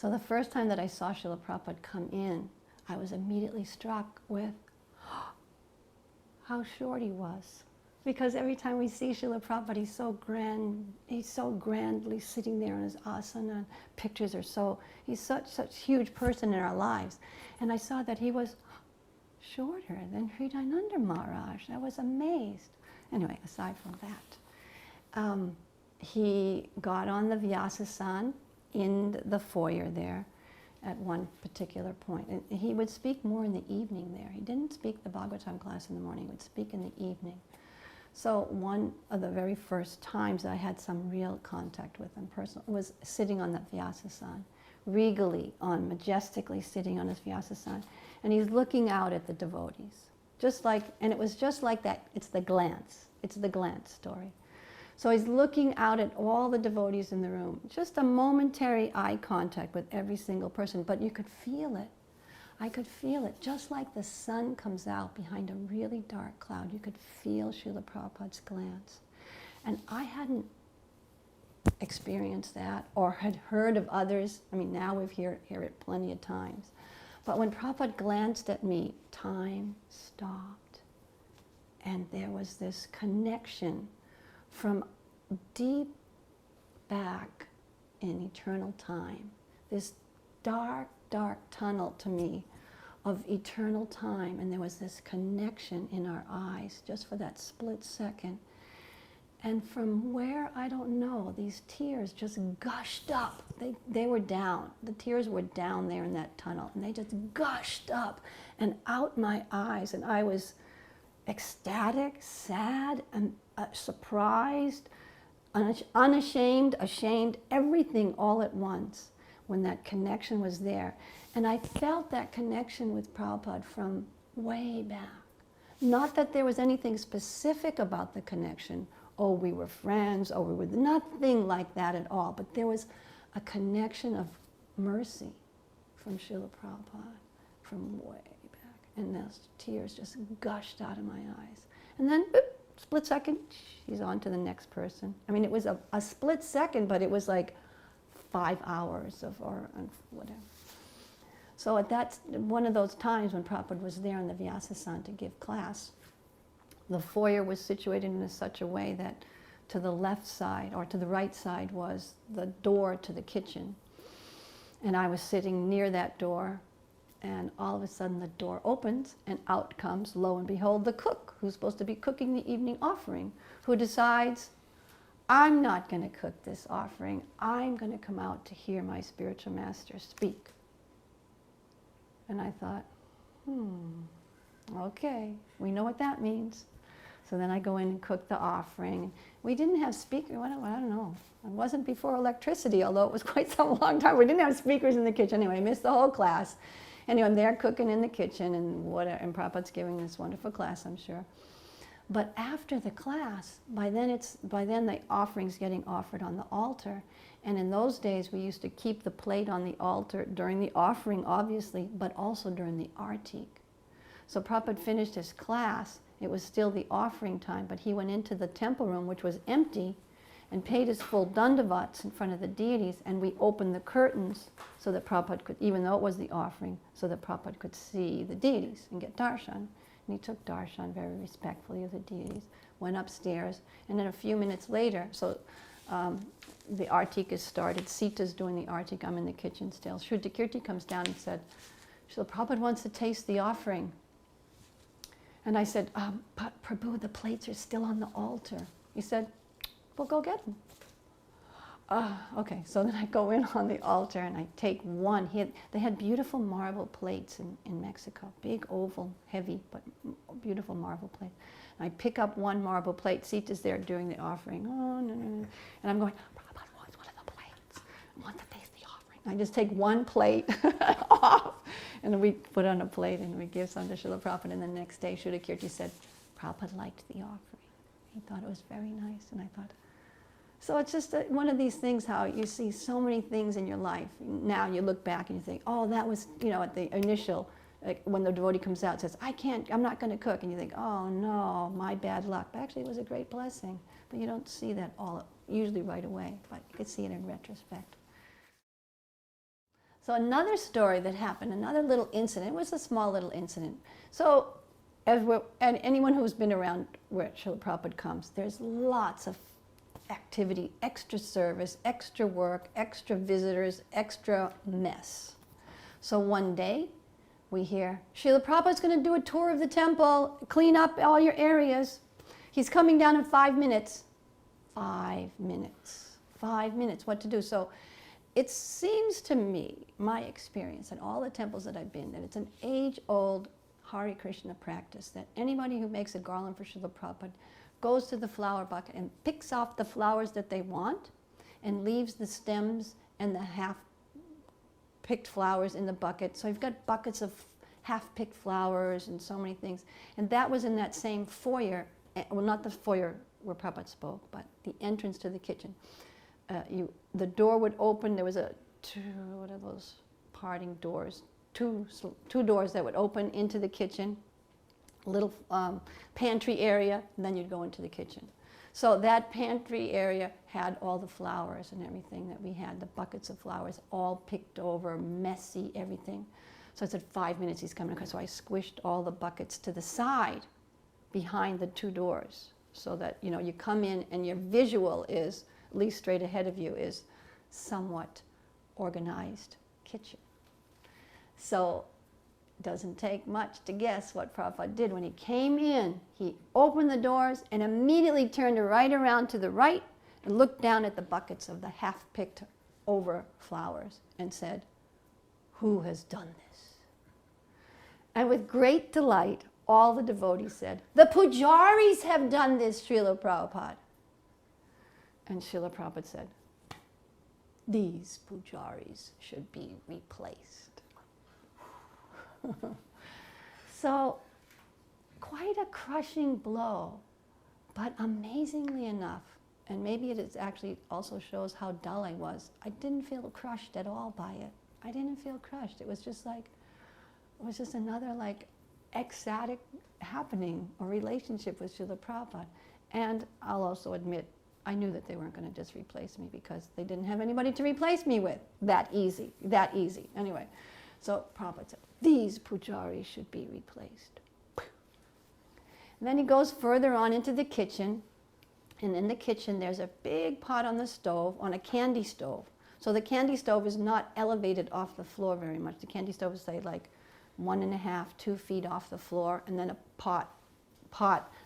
So the first time that I saw Srila Prabhupada come in, I was immediately struck with how short he was. Because every time we see Srila Prabhupada, he's so grandly sitting there in his asana. Pictures are so, he's such huge person in our lives. And I saw that he was shorter than Hridayananda Maharaj. I was amazed. Anyway, aside from that, he got on the Vyasasana in the foyer there at one particular point. And he would speak more in the evening there. He didn't speak the Bhagavatam class in the morning, he would speak in the evening. So one of the very first times I had some real contact with him personally was sitting on that Vyasasana, regally majestically sitting on his Vyasasana. And he's looking out at the devotees. Just like, and it was just like that, it's the glance story. So he's looking out at all the devotees in the room, just a momentary eye contact with every single person, but you could feel it. I could feel it, just like the sun comes out behind a really dark cloud. You could feel Srila Prabhupada's glance. And I hadn't experienced that or had heard of others. I mean, now we've heard it plenty of times. But when Prabhupada glanced at me, time stopped. And there was this connection from deep back in eternal time, this dark, dark tunnel to me of eternal time, and there was this connection in our eyes just for that split second. And from where, I don't know, these tears just gushed up. They were down. The tears were down there in that tunnel, and they just gushed up and out my eyes, and I was ecstatic, sad, and surprised, unashamed, ashamed, everything all at once when that connection was there. And I felt that connection with Prabhupada from way back. Not that there was anything specific about the connection. Oh, we were friends, oh, we were nothing like that at all. But there was a connection of mercy from Srila Prabhupada from way back. And those tears just gushed out of my eyes. And then, boop, split second, she's on to the next person. I mean, it was a split second, but it was like 5 hours or whatever. So at that, one of those times when Prabhupada was there in the Vyasasana to give class, the foyer was situated in such a way that to the left side or to the right side was the door to the kitchen. And I was sitting near that door, and all of a sudden the door opens and out comes, lo and behold, the cook who's supposed to be cooking the evening offering, who decides, I'm not going to cook this offering, I'm going to come out to hear my spiritual master speak. And I thought, okay, we know what that means. So then I go in and cook the offering. We didn't have speakers, I don't know. It wasn't before electricity, although it was quite some long time. We didn't have speakers in the kitchen. Anyway, I missed the whole class. Anyway, I'm there cooking in the kitchen, and Prabhupada's giving this wonderful class, I'm sure. But after the class, by then the offering's getting offered on the altar. And in those days, we used to keep the plate on the altar during the offering, obviously, but also during the artik. So Prabhupada finished his class. It was still the offering time, but he went into the temple room, which was empty, and paid his full dandavats in front of the deities, and we opened the curtains so that Prabhupada could, even though it was the offering, so that Prabhupada could see the deities and get darshan. And he took darshan very respectfully of the deities, went upstairs, and then a few minutes later, so the artik is started, Sita's doing the artik, I'm in the kitchen still. Shrutakirti comes down and said, Srila Prabhupada wants to taste the offering. And I said, but Prabhu, the plates are still on the altar. He said, well, go get them. Okay, so then I go in on the altar and I take one. They had beautiful marble plates in Mexico, big, oval, heavy, but beautiful marble plates. And I pick up one marble plate. Sita's there doing the offering. Oh, no, no, no. And I'm going, Prabhupada wants one of the plates. I want to taste the offering. I just take one plate off. And we put on a plate and we give some to Srila Prabhupada. And the next day, Shrutakirti said, Prabhupada liked the offering. He thought it was very nice. And I thought, so it's just one of these things how you see so many things in your life. Now you look back and you think, oh, that was, at the initial, like when the devotee comes out and says, I'm not going to cook. And you think, oh, no, my bad luck. But actually, it was a great blessing. But you don't see that usually right away. But you could see it in retrospect. So another story that happened, another little incident, it was a small little incident. So, and anyone who's been around where Srila Prabhupada comes, there's lots of activity, extra service, extra work, extra visitors, extra mess. So one day, we hear, Srila Prabhupada's going to do a tour of the temple, clean up all your areas. He's coming down in 5 minutes. 5 minutes. 5 minutes, what to do? So it seems to me, my experience in all the temples that I've been, that it's an age-old Hare Krishna practice, that anybody who makes a garland for Srila Prabhupada goes to the flower bucket and picks off the flowers that they want and leaves the stems and the half-picked flowers in the bucket. So you've got buckets of half-picked flowers and so many things. And that was in that same foyer, well, not the foyer where Prabhupada spoke, but the entrance to the kitchen. The door would open. There was what are those parting doors? Two doors that would open into the kitchen, a little pantry area, and then you'd go into the kitchen. So that pantry area had all the flowers and everything that we had, the buckets of flowers, all picked over, messy, everything. So I said, 5 minutes, he's coming. So I squished all the buckets to the side behind the two doors so that, you know, you come in and your visual is, at least straight ahead of you, is somewhat organized kitchen. So it doesn't take much to guess what Prabhupada did. When he came in, he opened the doors and immediately turned right around to the right and looked down at the buckets of the half-picked over flowers and said, "Who has done this?" And with great delight, all the devotees said, "The pujaris have done this, Srila Prabhupada." And Srila Prabhupada said, "These pujaris should be replaced." So, quite a crushing blow, but amazingly enough, and maybe it actually also shows how dull I was, I didn't feel crushed at all by it. I didn't feel crushed. It was just like, it was just another like ecstatic happening or relationship with Srila Prabhupada. And I'll also admit, I knew that they weren't going to just replace me because they didn't have anybody to replace me with. That easy. Anyway, so Prabhupada said, "These pujaris should be replaced." And then he goes further on into the kitchen, and in the kitchen there's a big pot on the stove, on a candy stove. So the candy stove is not elevated off the floor very much. The candy stove is, say, like 1.5, 2 feet off the floor, and then a pot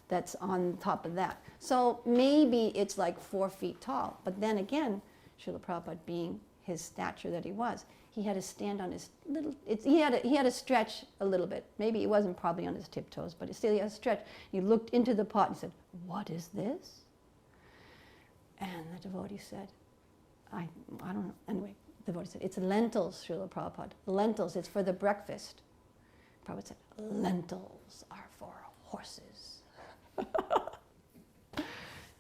that's on top of that. So maybe it's like 4 feet tall. But then again, Srila Prabhupada, being his stature that he was, he had to stand on his little, he had to stretch a little bit. Maybe he wasn't probably on his tiptoes, but still he had to stretch. He looked into the pot and said, "What is this?" And the devotee said, I don't know. Anyway, the devotee said, "It's lentils, Srila Prabhupada. Lentils, it's for the breakfast." Prabhupada said, "Lentils are for horses."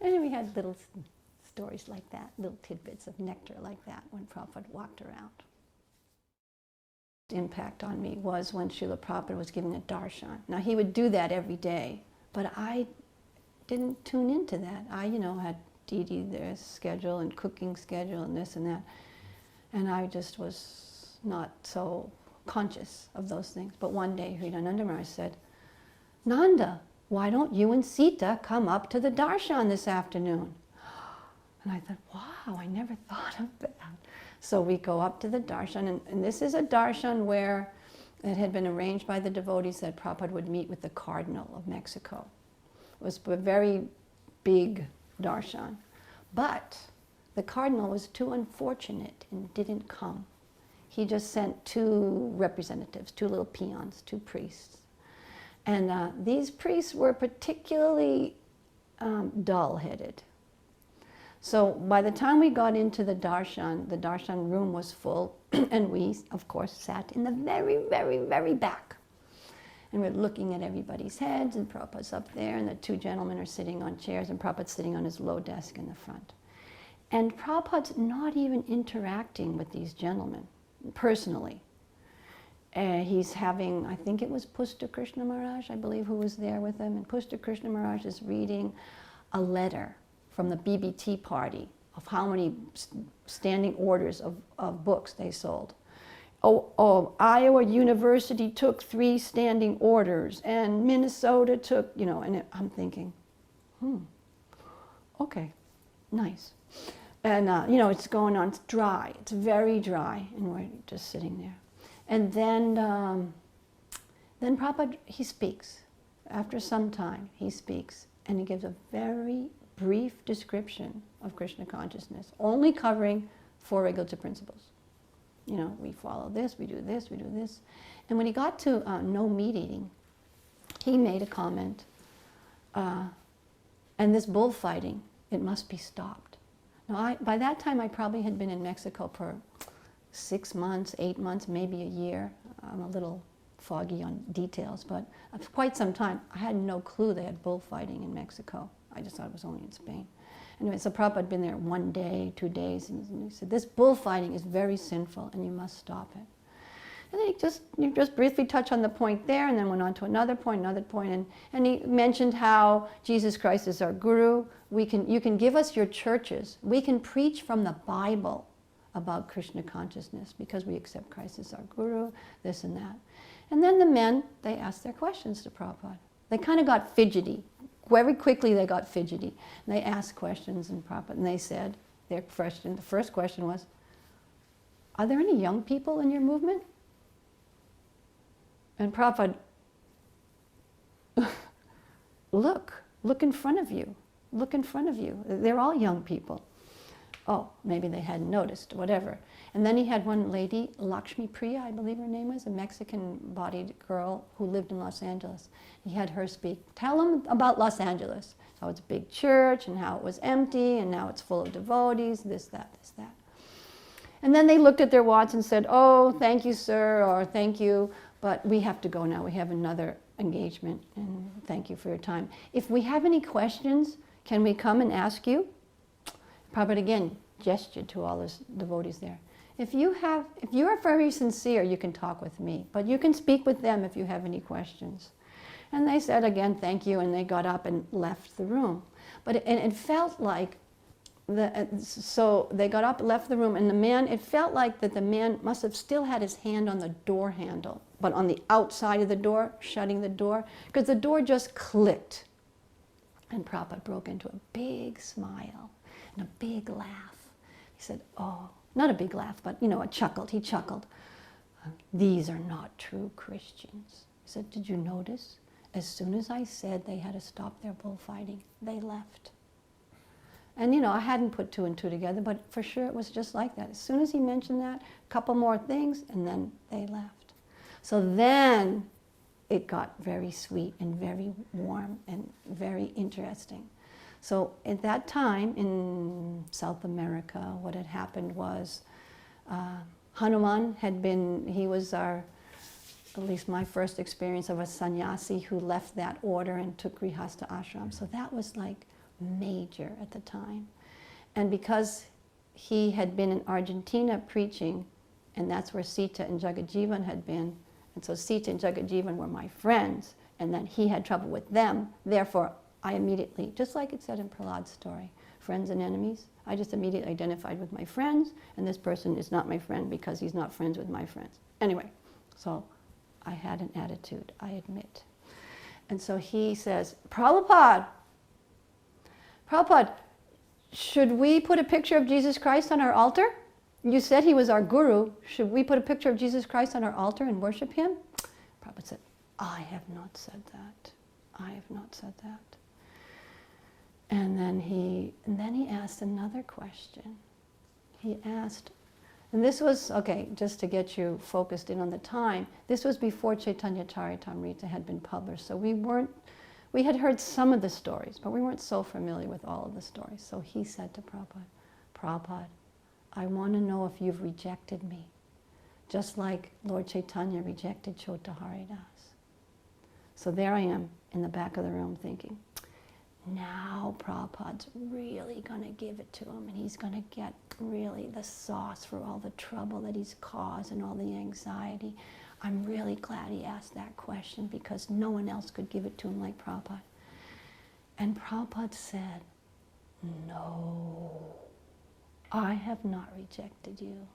And we had little stories like that, little tidbits of nectar like that when Prabhupada walked around. The impact on me was when Srila Prabhupada was giving a darshan. Now he would do that every day, but I didn't tune into that. I, had Didi, their schedule and cooking schedule and this and that. And I just was not so conscious of those things. But one day, Nanda Maharaj said, "Nanda, why don't you and Sita come up to the darshan this afternoon?" And I thought, wow, I never thought of that. So we go up to the darshan, and this is a darshan where it had been arranged by the devotees that Prabhupada would meet with the Cardinal of Mexico. It was a very big darshan. But the Cardinal was too unfortunate and didn't come. He just sent 2 representatives, 2 little peons, 2 priests. And these priests were particularly dull-headed. So by the time we got into the darshan room was full, and we, of course, sat in the very, very, very back. And we're looking at everybody's heads, and Prabhupada's up there, and the 2 gentlemen are sitting on chairs, and Prabhupada's sitting on his low desk in the front. And Prabhupada's not even interacting with these gentlemen personally. He's having, I think it was Pushta Krishna Maharaj, I believe, who was there with him, and Pushta Krishna Maharaj is reading a letter from the BBT party of how many standing orders of books they sold. Iowa University took 3 standing orders, and Minnesota took, and I'm thinking, okay, nice. And, it's going on, it's dry, it's very dry, and we're just sitting there. And then Prabhupada, he speaks. After some time, he speaks, and he gives a very brief description of Krishna consciousness, only covering 4 regulative principles. We follow this, we do this, we do this. And when he got to no meat eating, he made a comment, and this bullfighting, it must be stopped. Now, by that time, I probably had been in Mexico for 6 months, 8 months, maybe a year. I'm a little foggy on details, but for quite some time, I had no clue they had bullfighting in Mexico. I just thought it was only in Spain. Anyway, so Prabhupada had been there 1 day, 2 days, and he said, this bullfighting is very sinful, and you must stop it. And then he just briefly touched on the point there, and then went on to another point, and he mentioned how Jesus Christ is our guru. You can give us your churches. We can preach from the Bible about Krishna consciousness because we accept Christ as our guru, this and that. And then the men, they asked their questions to Prabhupada. They kind of got fidgety. Very quickly they got fidgety. And they asked questions, and Prabhupada, and they said, the first question was, are there any young people in your movement? And Prabhupada, look in front of you. Look in front of you. They're all young people. Oh, maybe they hadn't noticed, whatever. And then he had one lady, Lakshmi Priya, I believe her name was, a Mexican-bodied girl who lived in Los Angeles. He had her speak. Tell them about Los Angeles. How it's a big church, and how it was empty, and now it's full of devotees, this, that. And then they looked at their watch and said, oh, thank you, sir, or thank you, but we have to go now. We have another engagement, and thank you for your time. If we have any questions, can we come and ask you? Prabhupada again gestured to all those devotees there. If you are very sincere, you can talk with me, but you can speak with them if you have any questions. And they said again, thank you, and they got up and left the room. But it felt like, so they got up, left the room, and it felt like that the man must have still had his hand on the door handle, but on the outside of the door, shutting the door, because the door just clicked. And Prabhupada broke into a big smile and a big laugh. He said, oh, not a big laugh, but, he chuckled. These are not true Christians. He said, did you notice? As soon as I said they had to stop their bullfighting, they left. And, I hadn't put 2 and 2 together, but for sure it was just like that. As soon as he mentioned that, a couple more things, and then they left. So then it got very sweet and very warm and very interesting. So at that time in South America, what had happened was Hanuman he was at least my first experience of a sannyasi who left that order and took Grihastha ashram. So that was like major at the time. And because he had been in Argentina preaching, and that's where Sita and Jagajivan had been, and so Sita and Jagajivan were my friends, and then he had trouble with them, therefore I immediately, just like it said in Prahlad's story, friends and enemies, I just immediately identified with my friends, and this person is not my friend because he's not friends with my friends. Anyway, so I had an attitude, I admit. And so he says, Prabhupada, should we put a picture of Jesus Christ on our altar? You said he was our guru. Should we put a picture of Jesus Christ on our altar and worship him? Prabhupada said, I have not said that. I have not said that. And then he asked another question. He asked, and this was, okay, just to get you focused in on the time, this was before Chaitanya Charitamrita had been published, so we had heard some of the stories, but we weren't so familiar with all of the stories. So he said to Prabhupada, I want to know if you've rejected me, just like Lord Chaitanya rejected Chota Haridas. So there I am in the back of the room thinking, now Prabhupada's really going to give it to him, and he's going to get really the sauce for all the trouble that he's caused and all the anxiety. I'm really glad he asked that question because no one else could give it to him like Prabhupada. And Prabhupada said, no, I have not rejected you.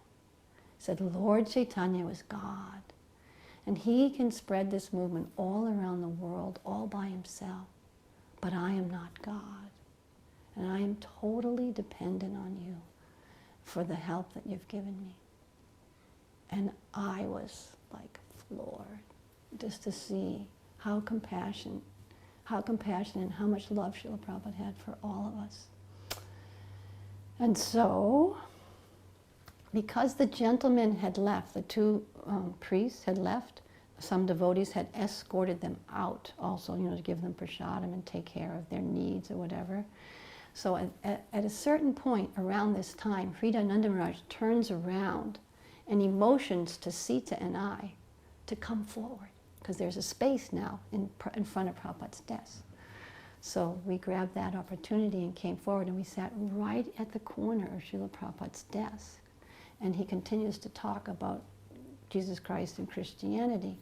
said Lord Chaitanya was God. And he can spread this movement all around the world, all by himself. But I am not God. And I am totally dependent on you for the help that you've given me. And I was like floored just to see how compassionate and how much love Srila Prabhupada had for all of us. And so, because the gentlemen had left, the two priests had left, some devotees had escorted them out also, to give them prasadam and take care of their needs or whatever. So at a certain point around this time, Hridayananda Maharaj turns around and he motions to Sita and I to come forward, because there's a space now in front of Prabhupada's desk. So we grabbed that opportunity and came forward, and we sat right at the corner of Srila Prabhupada's desk. And he continues to talk about Jesus Christ and Christianity.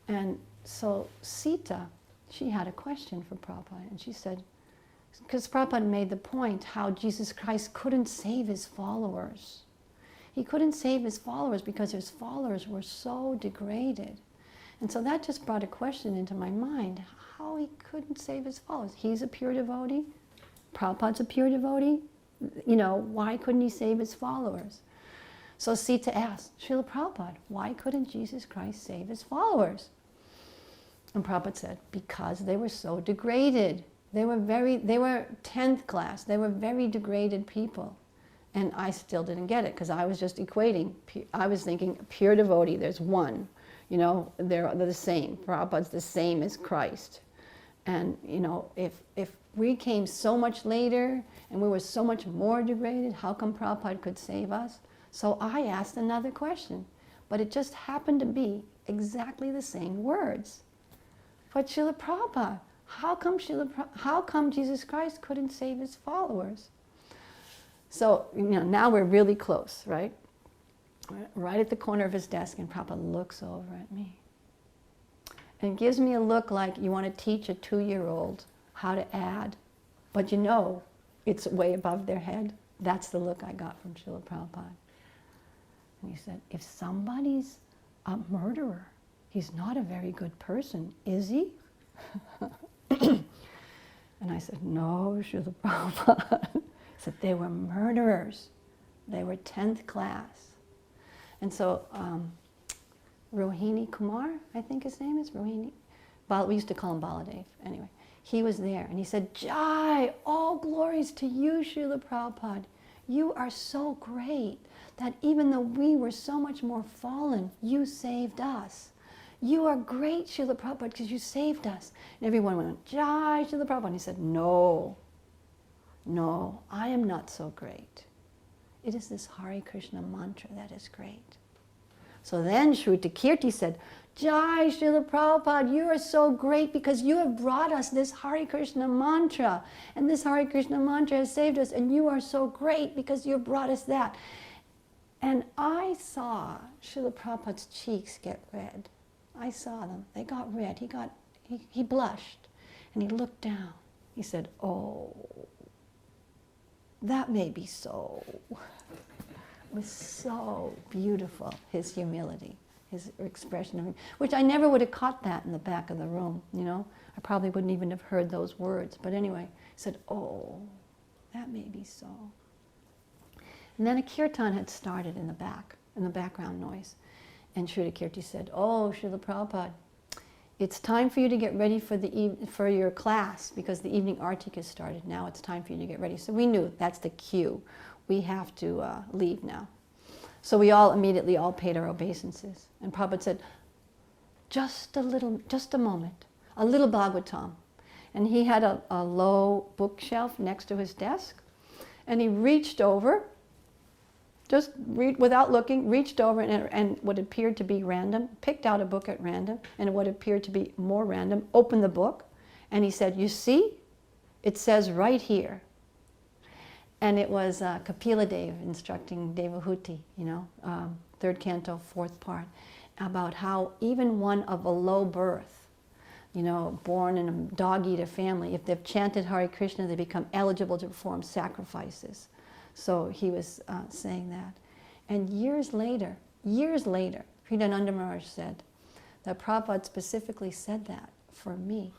And so Sita, she had a question for Prabhupada, and she said, because Prabhupada made the point how Jesus Christ couldn't save his followers. He couldn't save his followers because his followers were so degraded. And so that just brought a question into my mind, how he couldn't save his followers. He's a pure devotee. Prabhupada's a pure devotee. Why couldn't he save his followers? So Sita asked, Srila Prabhupada, why couldn't Jesus Christ save his followers? And Prabhupada said, because they were so degraded. They were 10th class. They were very degraded people. And I still didn't get it, because I was just equating. I was thinking, pure devotee, there's one. They're the same. Prabhupada's the same as Christ. And, if we came so much later and we were so much more degraded, how come Prabhupada could save us? So I asked another question, but it just happened to be exactly the same words. But Srila Prabhupada, how come Jesus Christ couldn't save his followers? So, now we're really close, right? Right at the corner of his desk, and Prabhupada looks over at me. And gives me a look like you want to teach a 2-year-old how to add, but it's way above their head. That's the look I got from Srila Prabhupada. And he said, if somebody's a murderer, he's not a very good person, is he? And I said, no, Srila Prabhupada. He said, they were murderers. They were 10th class. And so Rohini Kumar, I think his name is Rohini. We used to call him Baladev. Anyway, he was there, and he said, Jai, all glories to you, Srila Prabhupada. You are so great that even though we were so much more fallen, you saved us. You are great, Srila Prabhupada, because you saved us. And everyone went, Jai, Srila Prabhupada. And he said, no, I am not so great. It is this Hare Krishna mantra that is great. So then Shruti Kirti said, Jai, Srila Prabhupada, you are so great because you have brought us this Hare Krishna mantra. And this Hare Krishna mantra has saved us. And you are so great because you have brought us that. And I saw Srila Prabhupada's cheeks get red. I saw them. They got red. He blushed. And he looked down. He said, oh, that may be so. It was so beautiful, his humility, his expression of, which I never would have caught that in the back of the room, I probably wouldn't even have heard those words. But anyway, he said, oh, that may be so. And then a kirtan had started in the background noise. And Shruti Kirti said, oh, Srila Prabhupada, it's time for you to get ready for your class, because the evening artik has started. Now it's time for you to get ready. So we knew that's the cue. We have to leave now. So we all immediately paid our obeisances. And Prabhupada said, just a moment, a little Bhagavatam. And he had a low bookshelf next to his desk. And he reached over, without looking, reached over and what appeared to be random, picked out a book at random, and what appeared to be more random, opened the book, and he said, you see, it says right here. And it was Kapila Dev instructing Devahuti, third canto, fourth part, about how even one of a low birth, born in a dog-eater family, if they've chanted Hare Krishna, they become eligible to perform sacrifices. So he was saying that. And years later, Srinanda Maharaj said that Prabhupada specifically said that for me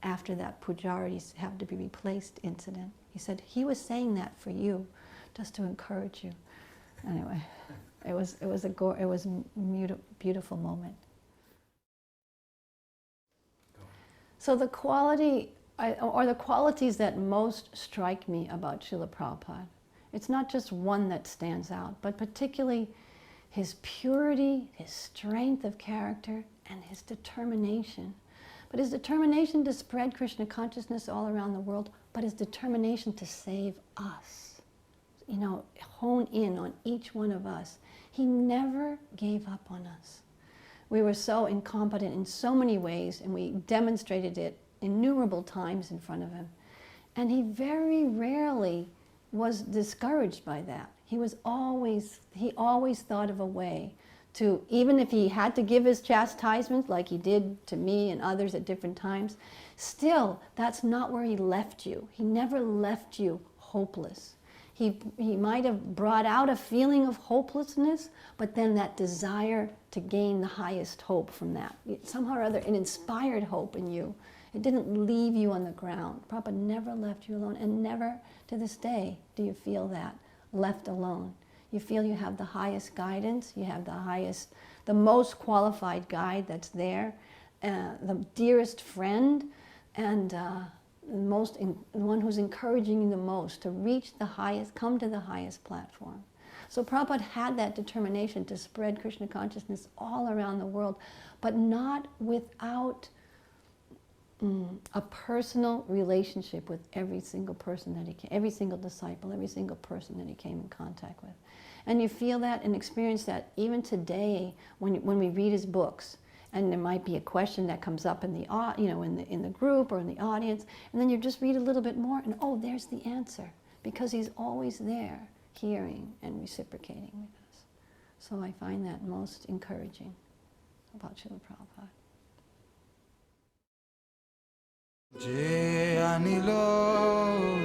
after that pujari's had to be replaced incident. He said, he was saying that for you, just to encourage you. Anyway, it was a beautiful moment. So the quality, or the qualities that most strike me about Srila Prabhupada, it's not just one that stands out, but particularly his purity, his strength of character, and his determination. But his determination to spread Krishna consciousness all around the world, but his determination to save us. You know, hone in on each one of us. He never gave up on us. We were so incompetent in so many ways, and we demonstrated it innumerable times in front of him. And he very rarely was discouraged by that. He always thought of a way to, even if he had to give his chastisement like he did to me and others at different times, still, that's not where he left you. He never left you hopeless. He might have brought out a feeling of hopelessness, but then that desire to gain the highest hope from that. Somehow or other, it inspired hope in you. It didn't leave you on the ground. Prabhupada never left you alone, and never to this day do you feel that, left alone. You feel you have the highest guidance, you have the most qualified guide that's there, the dearest friend, and the one who's encouraging you the most to reach the highest, come to the highest platform. So Prabhupada had that determination to spread Krishna consciousness all around the world, but not without a personal relationship with every single person that he came, every single disciple, every single person that he came in contact with. And you feel that and experience that even today when we read his books, and there might be a question that comes up in the in the group or in the audience, and then you just read a little bit more, and oh, there's the answer, because he's always there, hearing and reciprocating with us. So I find that most encouraging about Srila Prabhupada. Je anilo